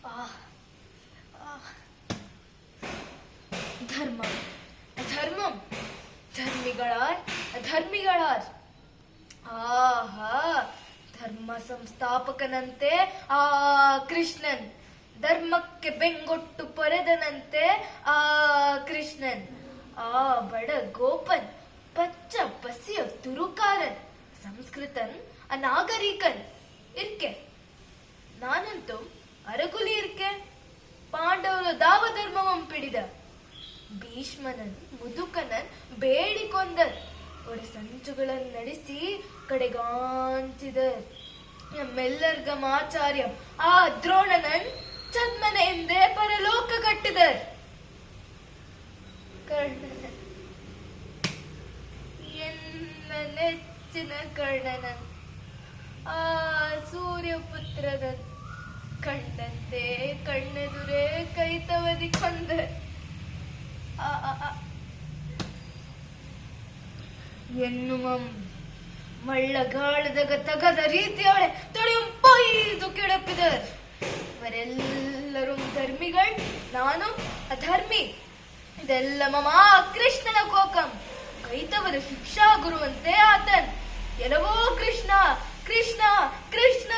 ಆ ಧರ್ಮಂ ಅಧರ್ಮಂ ಧರ್ಮಿಗಳಾರ್ ಅಧರ್ಮಿಗಳಾರ್. ಆಹಾ, ಧರ್ಮ ಸಂಸ್ಥಾಪಕನಂತೆ ಆ ಕೃಷ್ಣನ್, ಧರ್ಮಕ್ಕೆ ಬೆಂಗೊಟ್ಟು ಪೊರೆದನಂತೆ ಆ ಕೃಷ್ಣನ್, ಆ ಬಡ ಗೋಪನ್ ಪಚ್ಚ ಪಸಿಯ ತುರುಕಾರನ್, ಸಂಸ್ಕೃತನ್ ಅನಾಗರಿಕನ್ ಇರ್ಕೆ. ನಾನಂತೂ ಅರಗುಲಿ ಇರ್ಕೆ. ಪಾಂಡವರು ದಾವ ಧರ್ಮವಂ ಪಿಡಿದ, ಭೀಷ್ಮನನ್ ಮುದುಕನನ್ ಬೇಡಿಕೊಂದರ್, ಒಡೆ ಸಂಚುಗಳನ್ನು ನಡೆಸಿ ಕಡೆಗಾಂಚಿದರ್. ಎಮ್ಮೆಲ್ಲರ್ಗಂ ಆಚಾರ್ಯಂ ಆ ದ್ರೋಣನನ್ ಚದ್ಮನೆ ಎಂದೇ ಪರಲೋಕ ಕಟ್ಟಿದರ್. ಕರ್ಣನನ್ ಎನ್ನ ನೆಚ್ಚಿನ ಕರ್ಣನನ್ ಆ ಸೂರ್ಯಪುತ್ರನನ್ ಕಂಡಂತೆ ಕಣ್ಣೆದುರೇ ಕೈತವದಿ ಕೊಂದರ್. ಎನ್ನುವಂ ಮಳ್ಳಗಾಳದಾಗ ತಗದ ರೀತಿಯವಳೆ ತೊಳೆಯುಂ ಪೊಯ್ದು ಕೆಡಪಿದರ್. ಇವರೆಲ್ಲರೂ ಧರ್ಮಿಗಳ್, ನಾನು ಅಧರ್ಮಿ. ಇದೆಲ್ಲ ಮಮ ಕೃಷ್ಣನ ಕೋಕಂ. ಕೈತವರ ಶಿಕ್ಷಾ ಗುರುವಂತೆ ಆತನ್. ಎಲ್ಲವೋ ಕೃಷ್ಣ ಕೃಷ್ಣ ಕೃಷ್ಣ.